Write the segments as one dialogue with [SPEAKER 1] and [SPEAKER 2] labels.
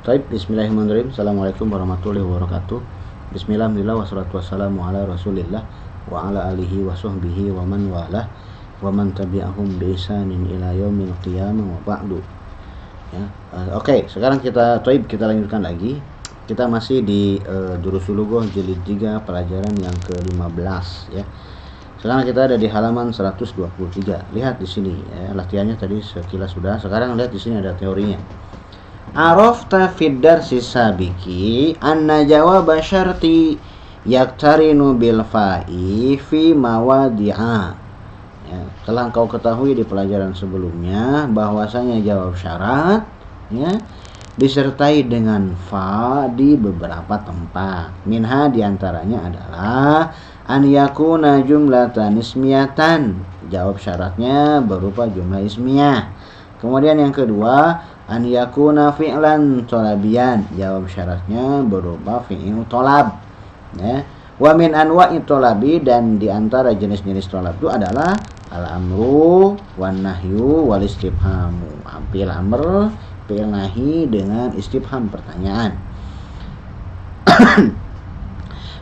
[SPEAKER 1] Taib, bismillahirrahmanirrahim. Assalamualaikum warahmatullahi wabarakatuh. Bismillah, wassalatu wassalamu ala rasulillah wa ala alihi wa sahbihi wa man walah wa man tabi'ahum bi ihsanin ila yaumil qiyamah wa ba'du. Ya, oke, sekarang kita lanjutkan lagi. Kita masih di Durusul Lughah jilid 3 pelajaran yang ke-15 ya. Sekarang kita ada di halaman 123. Lihat di sini ya, latihannya tadi sekilas sudah. Sekarang lihat di sini ada teorinya. Arafta fid darsi sabiki anna jawab syarti yaktarinu bil fa'i fi mawadi'a. Ya, telah kau ketahui di pelajaran sebelumnya bahwasanya jawab syarat ya disertai dengan fa di beberapa tempat. Minha diantaranya adalah an yakuna jumlatan ismiyatan. Jawab syaratnya berupa jumlah ismiyah. Kemudian yang kedua, an yakuna fi'lan thalabiyan. Jawab syaratnya berupa fi'il thalab. Ya. Wa min anwa'i thalabi, dan di antara jenis-jenis thalab itu adalah al-amru wan nahyu wal istifhamu. Fi'il amr, fi'il nahi dengan istifham pertanyaan.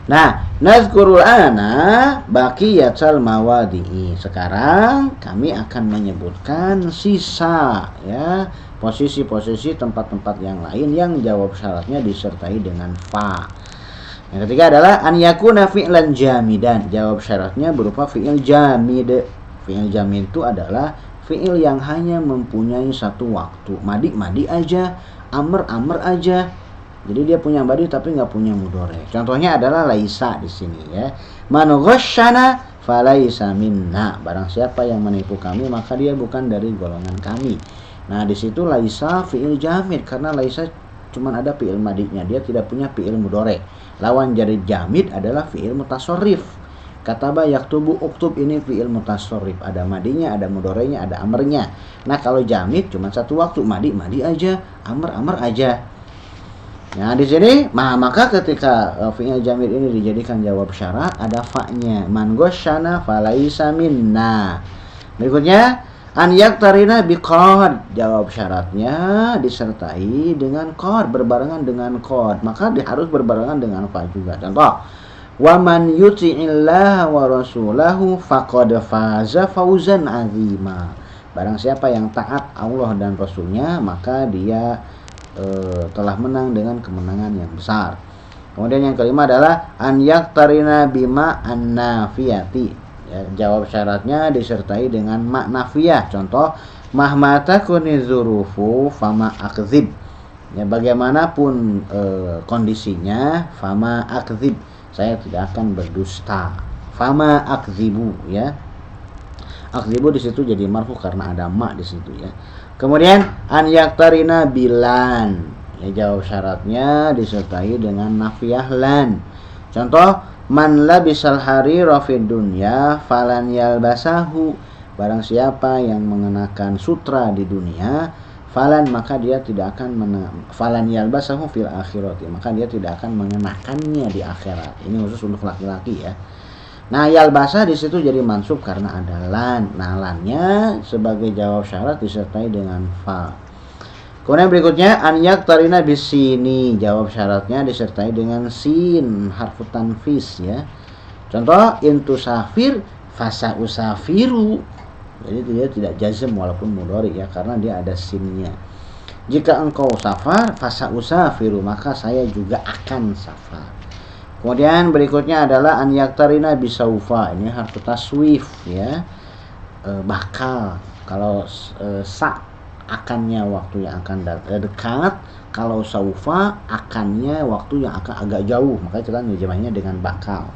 [SPEAKER 1] Nah, nazkurul ana baqiyatul mawadi'i. Sekarang kami akan menyebutkan sisa ya, posisi-posisi tempat-tempat yang lain yang jawab syaratnya disertai dengan fa. Yang ketiga adalah an yakuna fi'lan jamidan. Jawab syaratnya berupa fi'il jamid. Fi'il jamid itu adalah fi'il yang hanya mempunyai satu waktu. Madi aja, amr aja. Jadi dia punya madi tapi nggak punya mudhari. Contohnya adalah laisa di sini ya. Man ghasyana falaisa minna. Barang siapa yang menipu kami maka dia bukan dari golongan kami. Nah, di situ laisa fi'il jamid karena laisa cuma ada fi'il madinya. Dia tidak punya fi'il mudhari. Lawan dari jamid adalah fi'il mutasharrif. Kataba yaktubu uktub, ini fi'il mutasharrif. Ada madinya, ada mudharinya, ada amrnya. Nah, kalau jamid cuma satu waktu, madi aja, amr aja. Nah, di sini maka ketika fi'il jamid ini dijadikan jawab syarat ada fa-nya. Man ghasyana falaisa minna. Berikutnya an yaktarina biqad. Jawab syaratnya disertai dengan qad, berbarengan dengan qad. Maka harus berbarengan dengan fa juga. Contoh, wa man yuti'illaha wa rasulahu faqad faza fawzan 'azima. Barang siapa yang taat Allah dan Rasulnya maka dia telah menang dengan kemenangan yang besar. Kemudian yang kelima adalah an yaktarina bima an-nafiyati. Ya, jawab syaratnya disertai dengan ma nafiyah. Contoh, mahma takuni zurufu fama akdzib. Ya, bagaimanapun kondisinya, fama akdzib, saya tidak akan berdusta. Fama akdzibu ya. Akdzibu di situ jadi marfu karena ada ma di situ ya. Kemudian an yaktarina bilan. Ya, jawab syaratnya disertai dengan nafiyah lan. Contoh, man labisal harira fid dunya falan yalbasahu. Barang siapa yang mengenakan sutra di dunia, falan maka dia tidak akan falan yalbasahu fil akhirati, maka dia tidak akan mengenakannya di akhirat. Ini khusus untuk laki-laki ya. Nah, yalbasa di situ jadi mansub karena ada lan. Nah, lannya sebagai jawab syarat disertai dengan fa. Kemudian berikutnya an yaktarina bisini. Jawab syaratnya disertai dengan sin, harfu tanfis ya. Contoh, intusafir fasa usafiru. Jadi dia tidak jazm walaupun mudhari ya, karena dia ada sinnya. Jika engkau safar fasa usafiru, maka saya juga akan safar. Kemudian berikutnya adalah an yaktarina bisaufa. Ini harfu taswif ya. Bakal. Kalau sa akannya waktu yang akan dekat, kalau saufa akannya waktu yang akan agak jauh, maka kita nerjemahnya dengan bakal.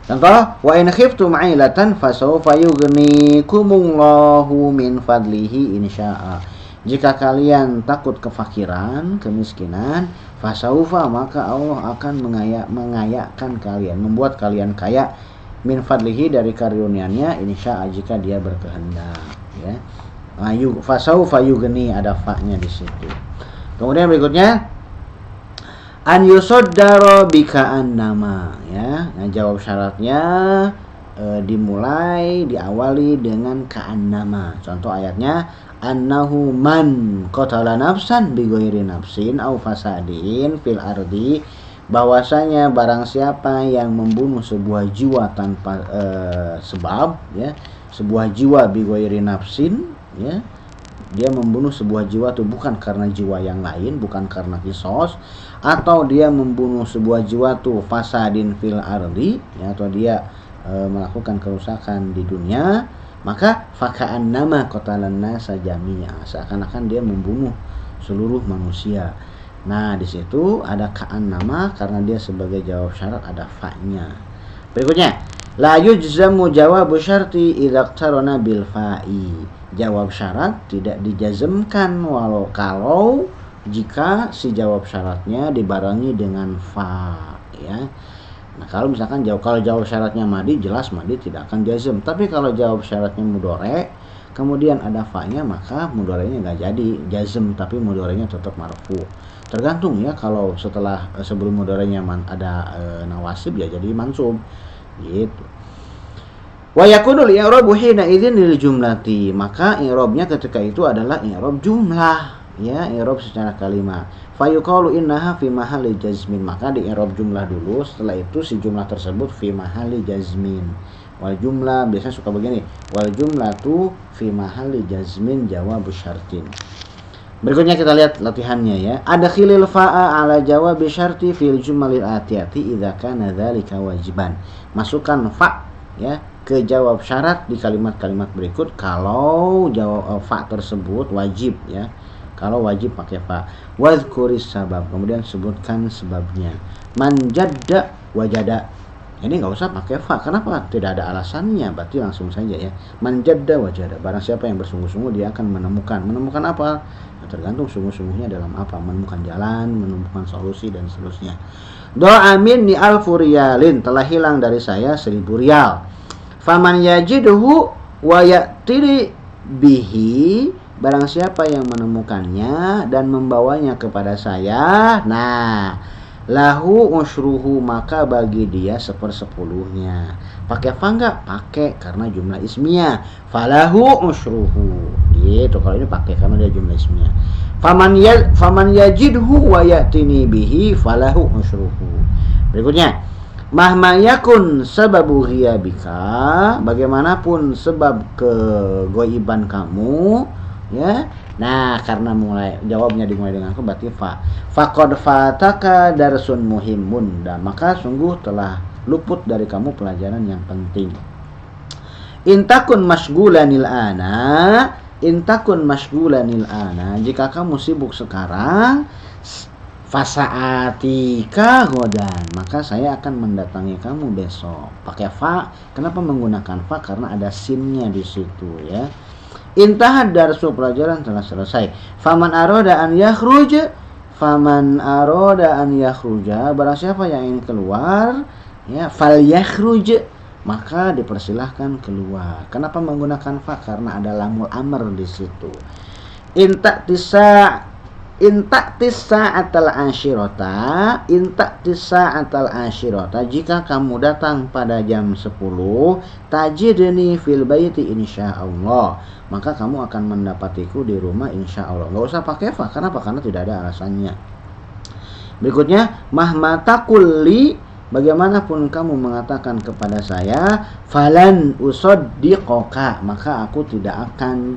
[SPEAKER 1] Contoh, wa in khiftum 'ailatan fasawfa yughnikumullahu min fadlihi insya'a. Jika kalian takut kefakiran, kemiskinan, fasaufa maka Allah akan mengayakkan kalian, membuat kalian kaya, min fadlihi dari karunia-Nya, insya'a jika dia berkehendak ya. Fasaufa yughni, ada fa-nya di situ. Kemudian berikutnya an yusaddara bika annama ya. Nah, jawab syaratnya diawali dengan ka'annama. Contoh ayatnya annahu man qatala nafsan bighairi nafsin au fasadin fil ardi, bahwasanya barang siapa yang membunuh sebuah jiwa tanpa sebab, ya, sebuah jiwa bighairi nafsin, ya, dia membunuh sebuah jiwa itu bukan karena jiwa yang lain, bukan karena kisos, atau dia membunuh sebuah jiwa itu fasadin fil ardi, ya, atau dia melakukan kerusakan di dunia, maka faka'an nama qatalan nasa jami'a, seakan-akan dia membunuh seluruh manusia. Nah, di situ ada ka'an nama karena dia sebagai jawab syarat, ada fa'nya. Berikutnya, la yujzamu jawabu syarti idza iqtarana bil fa'i. Jawab syarat tidak dijazmkan kalau jika si jawab syaratnya dibarengi dengan fa, ya. Nah, kalau misalkan kalau jawab syaratnya madi, jelas madi tidak akan jazm. Tapi kalau jawab syaratnya mudhari, kemudian ada fa-nya, maka mudhari'nya nggak jadi jazm, tapi mudhari'nya tetap marfu. Tergantung, ya, kalau sebelum mudhari'nya ada nawasib, ya jadi mansub gitu. Wa yakunul i'rabu hina idzin lil jumlati, maka i'rabnya ketika itu adalah i'rab jumlah, ya, i'rab secara kalimat. Fa yuqalu innaha fi mahalli jazmin, maka di i'rab jumlah dulu, setelah itu si jumlah tersebut fi mahalli jazmin. Wal jumlah biasanya suka begini, wal jumlatu fi mahalli jazmin jawab syartin. Berikutnya kita lihat latihannya, ya. Adkhilil fa'a ala jawab syarti fil jumalil atiyati idza kana dzalika wajiban. Masukkan fa, ya, ke jawab syarat di kalimat-kalimat berikut kalau jawab fa tersebut wajib, ya. Kalau wajib pakai fa. Wadhkuris sabab, kemudian sebutkan sebabnya. Man jadda wajada, ini nggak usah pakai fa. Kenapa? Tidak ada alasannya, berarti langsung saja, ya. Man jadda wajada, barang siapa yang bersungguh-sungguh dia akan menemukan. Menemukan apa? Nah, tergantung sungguh-sungguhnya dalam apa. Menemukan jalan, menemukan solusi, dan seterusnya. Doa minni alfu riyalin, telah hilang dari saya 1000 rial. Faman yajidhu wa ya'tiri bihi, barang siapa yang menemukannya dan membawanya kepada saya, nah, lahu usyruhu, maka bagi dia 1/10-nya. Pakai fa enggak? Pakai, karena jumlah ismiyah. Falahu usyruhu, gitu. Kalau ini pakai karena dia jumlah ismiyah. Faman yajidhu wa ya'tini bihi falahu usyruhu. Berikutnya, mahma yakun sababu ghiyabika, bagaimanapun sebab kegoiban kamu, ya. Nah, karena jawabnya dimulai dengan fa, berarti fa. Faqad fataka darsun muhimun, dan maka sungguh telah luput dari kamu pelajaran yang penting. Intakun mashghulanil ana, jika kamu sibuk sekarang, fasaatika godan, maka saya akan mendatangi kamu besok. Pakai fa. Kenapa menggunakan fa? Karena ada sinnya di situ, ya. Intahad darsu, pelajaran telah selesai. Faman aroda an yakhruj, barang siapa yang ingin keluar, ya, fal yakhruj, maka dipersilahkan keluar. Kenapa menggunakan fa? Karena ada lamul amr di situ. Inta'tis sa'atal ashirota, jika kamu datang pada jam 10, tajidni fil baiti insyaallah, maka kamu akan mendapatiku di rumah insyaallah. Enggak usah pakai fa. Kenapa? Karena tidak ada alasannya. Berikutnya, mahmata kulli, bagaimanapun kamu mengatakan kepada saya, falan usaddiqoka, maka aku tidak akan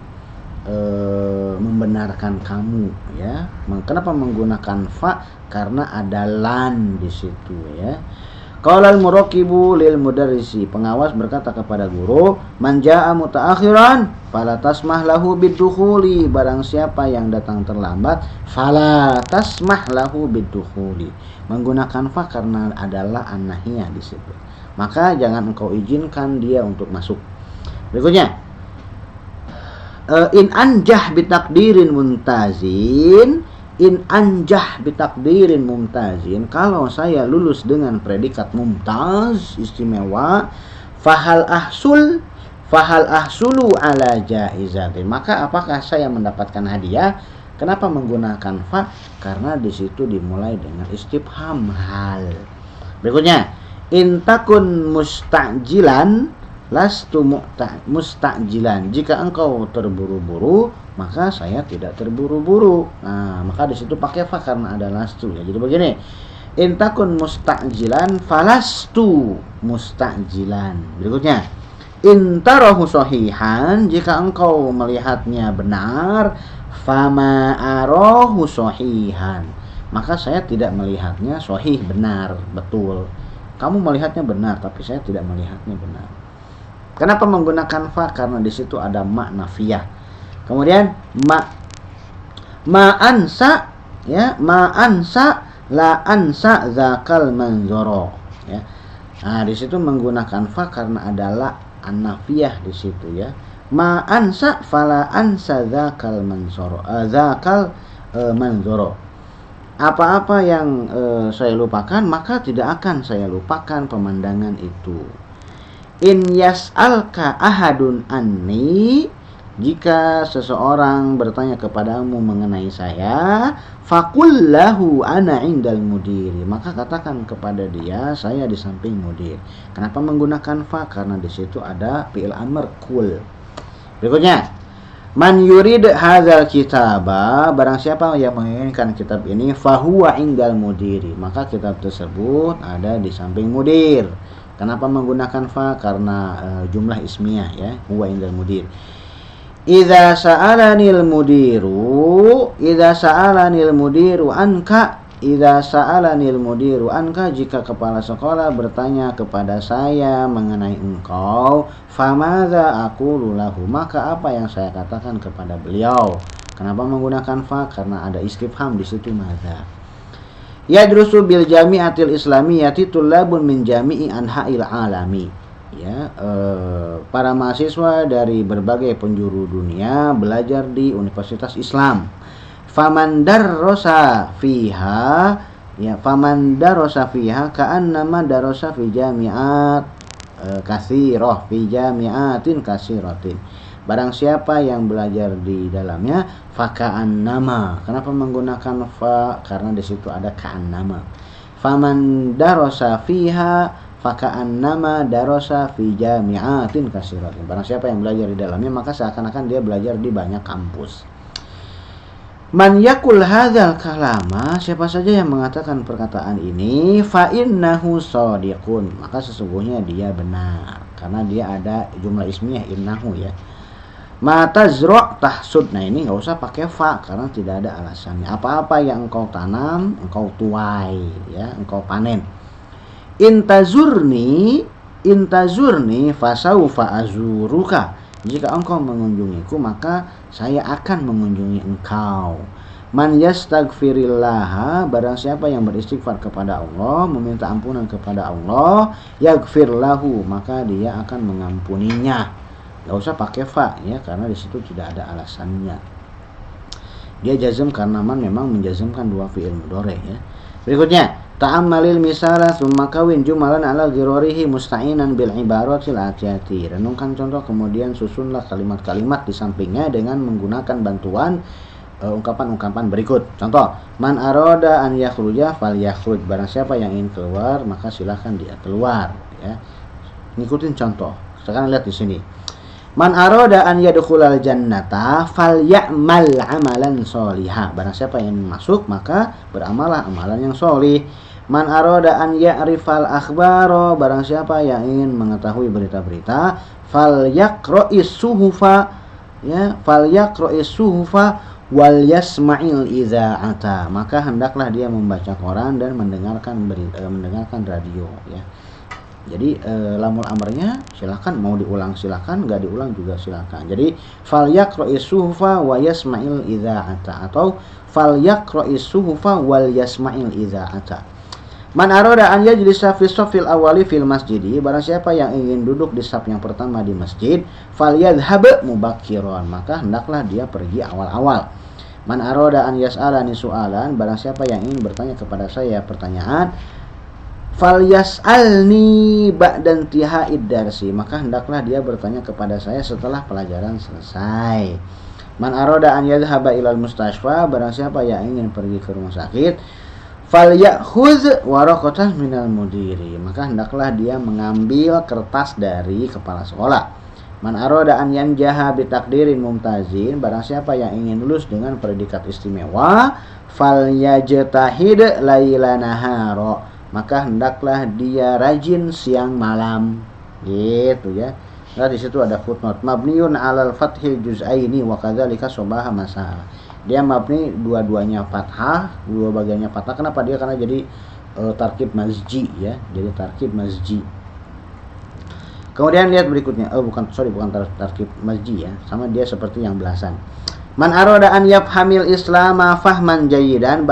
[SPEAKER 1] membenarkan kamu, ya. Kenapa menggunakan fa? Karena ada lan di situ, ya. Qalal muraqibu lil mudarrisi, pengawas berkata kepada guru, man jaa mutaakhiran fala tasmah lahu bidukhuli, barang siapa yang datang terlambat, fala tasmah lahu bidukhuli. Menggunakan fa karena adalah an-nahiyah di situ, maka jangan engkau izinkan dia untuk masuk. Berikutnya, in anjah bitakdirin mumtazin, kalau saya lulus dengan predikat mumtaz, istimewa, fahal ahsulu ala jaizatin, maka apakah saya mendapatkan hadiah? Kenapa menggunakan fa? Karena di situ dimulai dengan istifham hal. Berikutnya, in takun mustajilan lastu mustajilan. Jika engkau terburu-buru, maka saya tidak terburu-buru. Nah, maka di situ pakai fa karena ada lastu ya. Jadi begini, in takun mustajilan falastu mustajilan. Berikutnya, in tarahu sahihan, jika engkau melihatnya benar, fama arahu sahihan, maka saya tidak melihatnya sahih, benar, betul. Kamu melihatnya benar, tapi saya tidak melihatnya benar. Kenapa menggunakan fa? Karena di situ ada makna nafiyah. Kemudian ma'ansa ya, ma'ansa la ansa zakal manzoro ya. Nah, di situ menggunakan fa karena ada la an-nafiyah di situ ya. Ma'ansa fala ansa zakal manzoro, zakal manzoro. Apa-apa yang saya lupakan, maka tidak akan saya lupakan pemandangan itu. In yas'alka ahadun anni, jika seseorang bertanya kepadamu mengenai saya, faqul lahu ana indal mudiri, maka katakan kepada dia, saya di samping mudir. Kenapa menggunakan fa? Karena di situ ada fi'il amr kul. Berikutnya, man yurid hadzal kitaba, barang siapa yang menginginkan kitab ini, fahuwa indal mudiri, maka kitab tersebut ada di samping mudir. Kenapa menggunakan fa? Karena jumlah ismiyah ya, huwa indal mudir. Idza sa'alanil mudiru, idza sa'alanil mudiru anka, idza sa'alanil mudiru anka, jika kepala sekolah bertanya kepada saya mengenai engkau, famadza aqulu lahu, maka apa yang saya katakan kepada beliau. Kenapa menggunakan fa? Karena ada istifham di situ, madza. Yadrusu bil jami'atil islamiyyati tullabun min jami'i anha'il alami. Ya, para mahasiswa dari berbagai penjuru dunia belajar di Universitas Islam. Faman darrosa fiha, ya, faman darrosa fiha ka'annama darrosa fi jami'at katsirah, fi jami'atin katsiratin. Barang siapa yang belajar di dalamnya, faka'annama. Kenapa menggunakan fa? Karena di situ ada ka'annama. Faman darosa fiha faka'annama darosa fi jami'atin katsiratin. Barang siapa yang belajar di dalamnya, maka seakan-akan dia belajar di banyak kampus. Man yakul hadzal kalama, siapa saja yang mengatakan perkataan ini, fa innahu shadiqun, maka sesungguhnya dia benar. Karena dia ada jumlah ismiyah innahu ya. Mata zro' tahsud, nah ini nggak usah pakai fa karena tidak ada alasannya. Apa-apa yang engkau tanam, engkau tuai ya, engkau panen. Intazurni fasaufa azuruka, jika engkau mengunjungiku, maka saya akan mengunjungi engkau. Man yastaghfirillah, barang siapa yang beristighfar kepada Allah, meminta ampunan kepada Allah, yaghfir lahu, maka dia akan mengampuninya. Gak usah pakai fa ya, karena di situ tidak ada alasannya. Dia jazm karena man memang menjazmkan dua fi'il mudhari ya. Berikutnya, ta'ammalil misala tsumma kawin jumalan ala ghirarihi musta'inan bil ibaratil atiyati. Renungkan contoh kemudian susunlah kalimat-kalimat di sampingnya dengan menggunakan bantuan ungkapan-ungkapan berikut. Contoh, man arada an yakhruja falyakhruj, barang siapa yang ingin keluar maka silahkan dia keluar ya. Ngikutin contoh. Sekarang lihat di sini. Man arada an yadkhulal jannata falyamal amalan sholiha, barang siapa yang masuk maka beramalah amalan yang sholih. Man arada an ya'rifal akhbaro, barang siapa yang ingin mengetahui berita-berita, falyaqra'is suhufa ya, falyaqra'is suhufa wal yasma'il idza'ata, maka hendaklah dia membaca koran dan mendengarkan mendengarkan radio ya. Jadi lamul amrnya silakan, mau diulang silakan, enggak diulang juga silakan. Jadi falyaqra'is suhufa wa yasma'il idza'ata atau falyaqra'is suhufa wal yasma'il idza'ata. Man arada an yajlisa fi shaffil awwali fil masjidi, barang siapa yang ingin duduk di saf yang pertama di masjid, falyadhhab mubakkiran, maka hendaklah dia pergi awal-awal. Man arada an yas'alani su'alan, barang siapa yang ingin bertanya kepada saya pertanyaan, falyas'alni ba'da intiha'id darsi, maka hendaklah dia bertanya kepada saya setelah pelajaran selesai. Man arada an yadhhaba ilal mustashfa, barang siapa yang ingin pergi ke rumah sakit, Falyakhudz waraqatan minal mudiri, maka hendaklah dia mengambil kertas dari kepala sekolah. Man arada an yanjaha bi takdirin mumtazin, barang siapa yang ingin lulus dengan predikat istimewa, falyajtahid laila nahara, maka hendaklah dia rajin siang malam. Gitu ya. Nah, di situ ada footnote mabniun 'alal fathil juz'aini wa kadzalika sabaha masalah. Dia mabni dua-duanya fathah, dua bagiannya fathah. Kenapa dia? Karena jadi tarkib mazji ya. Jadi tarkib mazji. Kemudian lihat berikutnya. Bukan tarkib mazji ya. Sama dia seperti yang belasan. Man arada an yafhamil islama fahman jayidan,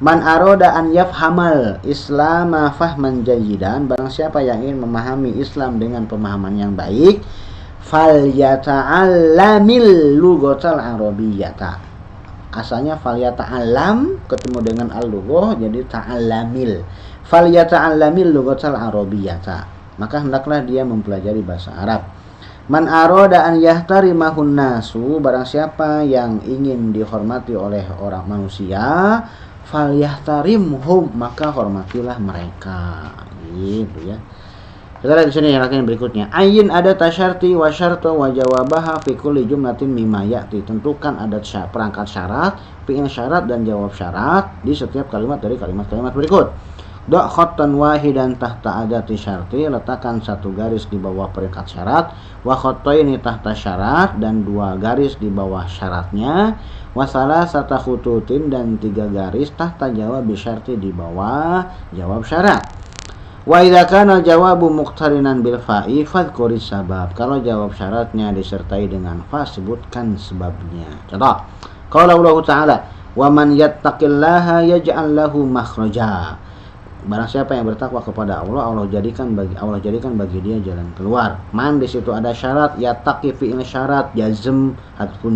[SPEAKER 1] man arada an yafhamal islama fahman jayidan, barang siapa yang ingin memahami Islam dengan pemahaman yang baik, falyata'allamil lughatal arabiyyata. Asalnya falyata'allam ketemu dengan al-lughah jadi ta'allamil. Falyata'allamil lughatal arabiyyata, maka hendaklah dia mempelajari bahasa Arab. Man arada an yahtarimahun nasu, barang siapa yang ingin dihormati oleh orang manusia, falyahtarimhum, maka hormatilah mereka. Gitu ya. Kita lihat di sini yang berikutnya. Ayin ada tasyarti wa syartu wa jawabaha fi kulli jumlatin mimma ya'ti. Tentukan adat perangkat syarat, fi'il syarat dan jawab syarat di setiap kalimat dari kalimat-kalimat berikut. Da' khattan wahidan tahta adati syarti, letakkan satu garis di bawah perangkat syarat, wa khattaini tahta syarat, dan dua garis di bawah syaratnya, wa salasata khututin, dan tiga garis tahta jawab syarti di bawah jawab syarat. Wa idza kana jawabu muqtarinan bil fa'i fadhkuris sabab. Kalau jawab syaratnya disertai dengan fa, sebutkan sebabnya. Contoh, qala Allah Ta'ala, wa man yattaqillaha yaj'al lahu makhraja. Barang siapa yang bertakwa kepada Allah, Allah jadikan bagi dia jalan keluar. Man di situ ada syarat, yattaqi fi'il syarat, jazm harful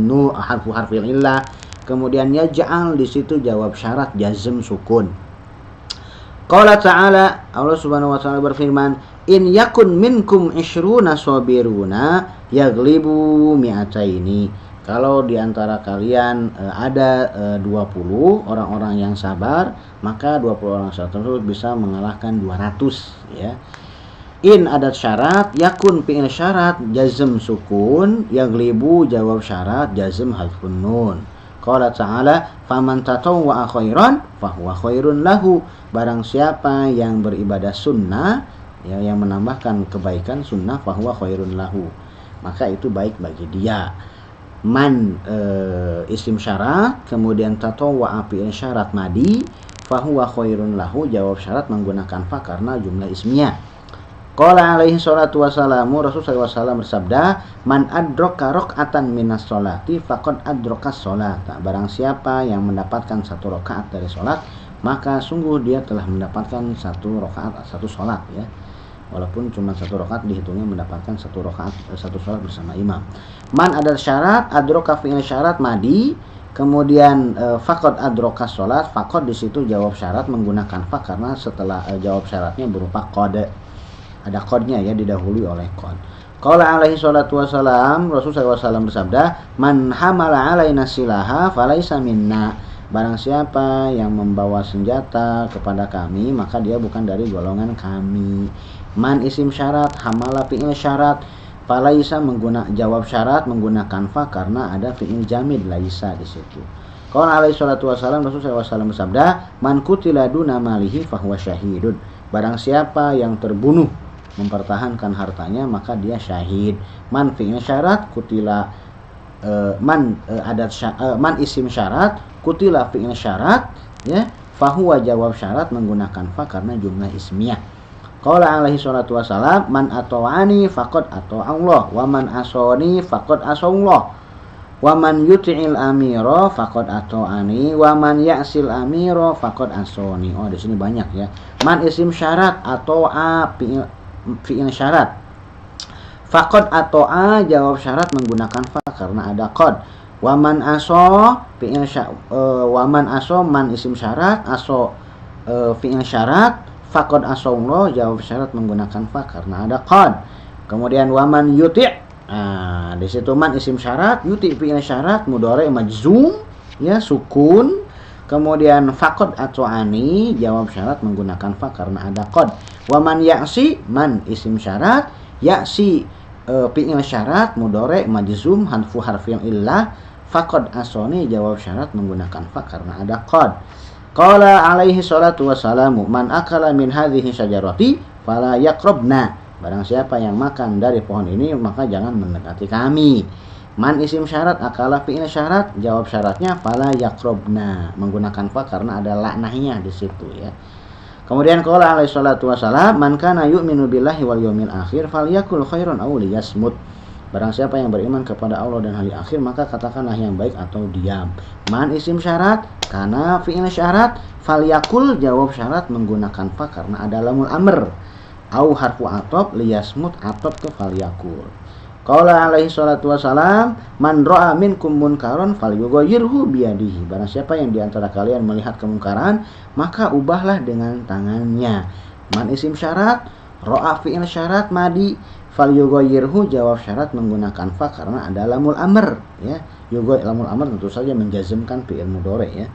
[SPEAKER 1] illah. Kemudian yaj'al di situ jawab syarat, jazm sukun. Qala ta'ala, Allah Subhanahu wa taala berfirman, in yakun minkum 20 sabiruna yaglibu mi'ataini. Kalau di antara kalian ada 20 orang-orang yang sabar, maka 20 orang sabar tersebut bisa mengalahkan 200 ya. In adat syarat, yakun fi'il syarat, jazm sukun, yaglibu jawab syarat, jazm hadfun nun. Qala ta'ala, faman tatawwa'a khairan fahuwa khairun lahu. Barang siapa yang beribadah sunnah ya, yang menambahkan kebaikan sunnah, fahuwa khairun lahu, maka itu baik bagi dia. Man isim syarat, kemudian tatawwa'a fi'il syarat madi, fahuwa khairun lahu jawab syarat menggunakan fa karena jumlah ismiyah. Qala alaihi salatu wassalamu, Rasul sallallahu alaihi wasallam bersabda, man adraka raka'atan minas sholati faqad adrakas sholata. Barang siapa yang mendapatkan satu rakaat dari salat, maka sungguh dia telah mendapatkan satu rakaat, satu salat ya. Walaupun cuma satu rakaat dihitungnya mendapatkan satu rakaat, satu salat bersama imam. Man ada syarat, adraka fi'il syarat madi, kemudian faqad adrakas salat, faqad di situ jawab syarat menggunakan fa karena setelah jawab syaratnya berupa qad. Ada qadnya ya, didahului oleh qad. Qala alaihi salatu wassalam, Rasul sallallahu alaihi wasallam bersabda, man hamala alaina silaha falaisa minna. Barang siapa yang membawa senjata kepada kami, maka dia bukan dari golongan kami. Man isim syarat, hamala fi'il syarat, falaisa jawab syarat menggunakan fa karena ada fi'il jamid laisa di situ. Qala alaihi salatu wassalam, Rasul sallallahu alaihi wasallam bersabda, man qutila duna malihi fahuwa syahidun. Barang siapa yang terbunuh mempertahankan hartanya, maka dia syahid. Man fi'il syarat, kutila man isim syarat, kutila fi'il syarat ya, fahuwa jawab syarat menggunakan fa karena jumlah ismiyah. Qala alaihi salatu wassalam, man ata'ani faqad ata'a Allah, wa man asani faqad asallah, wa man yuti'il amira faqad ata'ani, wa man ya'sil amira faqad asani. Oh, di sini banyak ya. Man isim syarat, ata'a fi'il syarat, faqad ato'a jawab syarat menggunakan fa karena ada qad. Waman aso fi'il syarat, waman aso man isim syarat, aso fi'il syarat, faqad asallah jawab syarat menggunakan fa karena ada qad. Kemudian waman yuti', nah di situ man isim syarat, yuti fi'il syarat, mudhari majzum ya, sukun. Kemudian faqad at'ani, jawab syarat menggunakan fa karena ada qad. Wa man ya'si, man isim syarat, ya'si fi'il syarat mudhari majzum hadfu harfin illah, faqad asoni, jawab syarat menggunakan fa karena ada qad. Qala alaihi salatu wassalamu man akala min hadhihi syajarati fala yaqrabna, barang siapa yang makan dari pohon ini maka jangan mendekati kami. Man isim syarat, akala fi'il syarat, jawab syaratnya fala yaqrabna, menggunakan fa karena ada laknahnya di situ ya. Kemudian qala alaihi salatu wasalam man kana yu'minu billahi wal yaumil akhir falyakul khairan aw liyasmut, barang siapa yang beriman kepada Allah dan hari akhir maka katakanlah yang baik atau diam. Man isim syarat, kana fi'il syarat, falyakul, jawab syarat menggunakan fa karena ada lamul amr, au harfu atop, liyasmut atop ke falyakul. Qala alaihi salatu wasalam man ra'a minkum munkaron falyughayyirhu biyadihi, barang siapa yang diantara kalian melihat kemungkaran maka ubahlah dengan tangannya. Man isim syarat, ra'a fi'il syarat madi, falyughayyirhu, jawab syarat menggunakan fa karena ada lamul amr ya. Lamul amr tentu saja menjazmkan fi'il mudhari ya.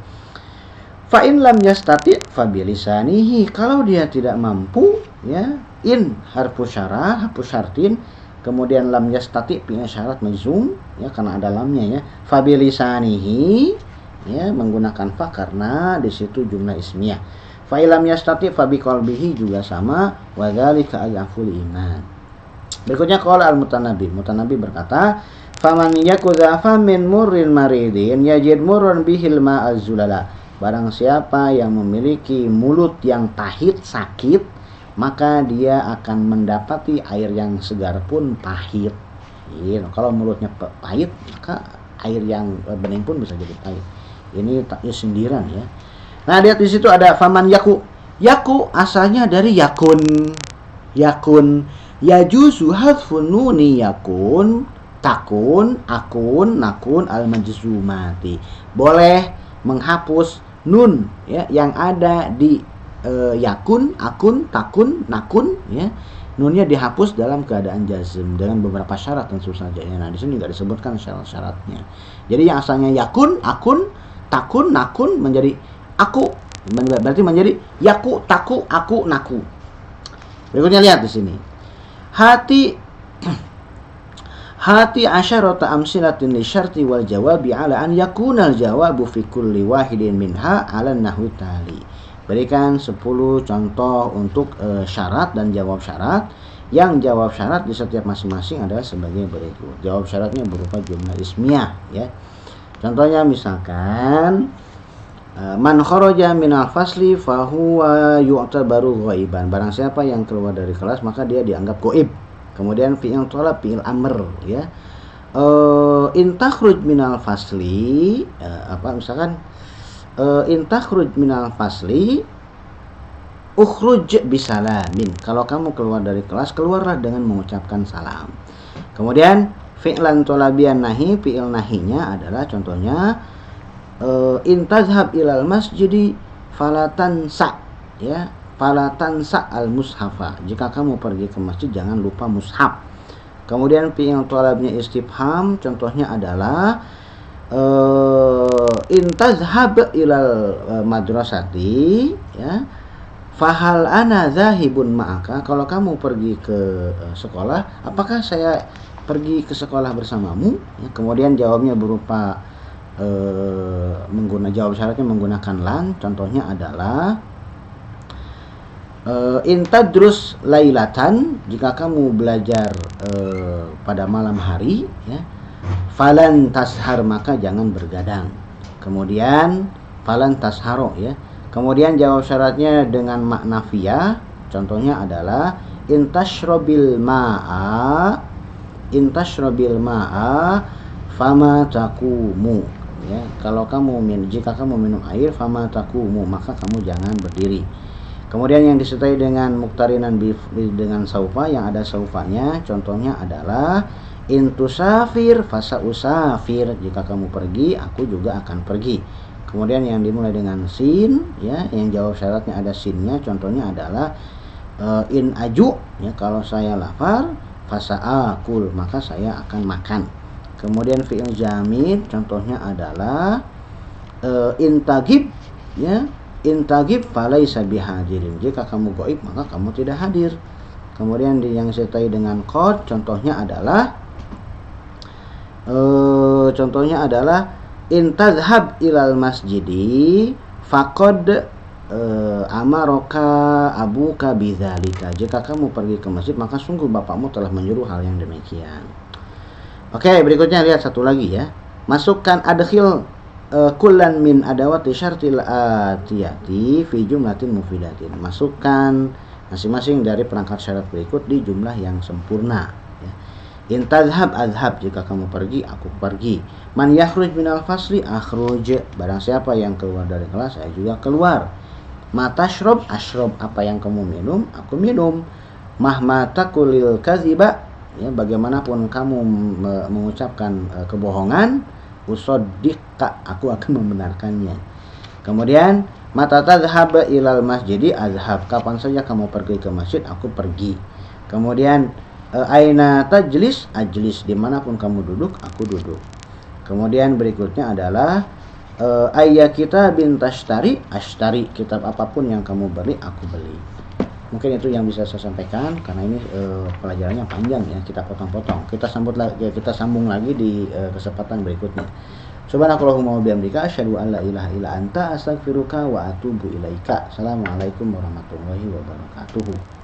[SPEAKER 1] Fa in lam yastati fa bilisanihi, kalau dia tidak mampu ya, in harfu syarah, harfu syartin, kemudian lam yastati fi'il syarat majzum ya karena ada lamnya ya. Fa bilisanihi ya, menggunakan fa karena di situ jumlah ismiyah. Fa lam yastati fa biqalbihi juga sama, wa dzalika al-aful iman. Berikutnya qala al-Mutanabbi. Mutanabbi berkata, faman yakudzafa min murrin maridin yajid murran bihil ma'azzulala, barang siapa yang memiliki mulut yang pahit sakit maka dia akan mendapati air yang segar pun pahit. Kalau mulutnya pahit maka air yang bening pun bisa jadi pahit. Ini taknya sindiran ya. Nah, lihat di situ ada faman yaku. Yaku asalnya dari yakun. Yakun yajuzu hadfun nuni yakun, takun, akun, nakun al-majzumati. Boleh menghapus nun ya yang ada di yakun, akun, takun, nakun ya. Nunnya dihapus dalam keadaan jazm dengan beberapa syarat tentu saja ya. Nah, di sini enggak disebutkan syarat-syaratnya. Jadi yang asalnya yakun, akun, takun, nakun menjadi aku, berarti menjadi yaku, taku, aku, naku. Berikutnya lihat di sini. Hati asyarata amsilatin li syarti wal jawabi ala an yakunal jawabu fi kulli wahidin minha ala nahwi tali. Berikan 10 contoh untuk syarat dan jawab syarat. Yang jawab syarat di setiap masing-masing adalah sebagai berikut. Jawab syaratnya berupa jumlah ismiyah ya. Contohnya misalkan man kharaja minal fasli fahuwa yu'tabaru ghaiban, barang siapa yang keluar dari kelas maka dia dianggap ghaib. Kemudian fi'il thalab, fi'il amr ya. In takhruj minal fasli misalkan in takhruj minal fasli ukhruj bisalamin, kalau kamu keluar dari kelas keluarlah dengan mengucapkan salam. Kemudian fi'lan thalabiyan nahi, fi'il nahinya adalah contohnya in tazhab ilal masjidi falatansa ya, falatansa al mushafa, jika kamu pergi ke masjid jangan lupa mushaf. Kemudian fi'il thalabnya istifham, contohnya adalah in tazhab ilal madrasati ya, fahal ana zahibun ma'aka, kalau kamu pergi ke sekolah apakah saya pergi ke sekolah bersamamu ya. Kemudian jawabnya berupa jawab syaratnya menggunakan lan, contohnya adalah in tadrus lailatan, jika kamu belajar pada malam hari ya, falan tashar, maka jangan bergadang. Kemudian falan tasharo ya. Kemudian jawab syaratnya dengan makna fiyah, contohnya adalah in tashrobil ma'a fama takumu ya, kalau jika kamu minum air fama takumu, maka kamu jangan berdiri. Kemudian yang disertai dengan muktarinan dengan saufa, yang ada saufanya, contohnya adalah in tusafir fasa usafir, jika kamu pergi aku juga akan pergi. Kemudian yang dimulai dengan sin ya, yang jawab syaratnya ada sinnya, contohnya adalah in aju ya, kalau saya lapar fasa akul, maka saya akan makan. Kemudian fi'il jamid contohnya adalah in tagib ya, intagib falaisa bihadirin, jika kamu gaib maka kamu tidak hadir. Kemudian yang disertai dengan qad, contohnya adalah intadhhab ilal masjidi faqad amaraka abuka bidzalika, jika kamu pergi ke masjid maka sungguh bapakmu telah menyuruh hal yang demikian. Oke, berikutnya lihat satu lagi ya. Masukkan adkhil kullan min adawati syartil atiyati fi jumlatin mufidatin. Masukkan masing-masing dari perangkat syarat berikut di jumlah yang sempurna ya. In tadhhab adhhab, jika kamu pergi aku pergi. Man yakhruj minal fasli akhruj, barang siapa yang keluar dari kelas saya juga keluar. Ma tashrob ashrob, apa yang kamu minum aku minum. Mahma takulil kadhiba, ya, bagaimanapun kamu mengucapkan kebohongan, usaddiqa, aku akan membenarkannya. Kemudian mata tadhhab ilal masjidi azhab, kapan saja kamu pergi ke masjid aku pergi. Kemudian aina tajlis ajlis, dimanapun kamu duduk aku duduk. Kemudian berikutnya adalah ayya kitabin tashtari ashtari, kitab apapun yang kamu beli aku beli. Mungkin itu yang bisa saya sampaikan karena ini pelajarannya panjang ya, kita potong-potong. Kita sambung lagi di kesempatan berikutnya. Subhanakallahumma wa bihamdika asyhadu an la ilaha illa anta astaghfiruka wa atubu ilaika. Assalamualaikum warahmatullahi wabarakatuh.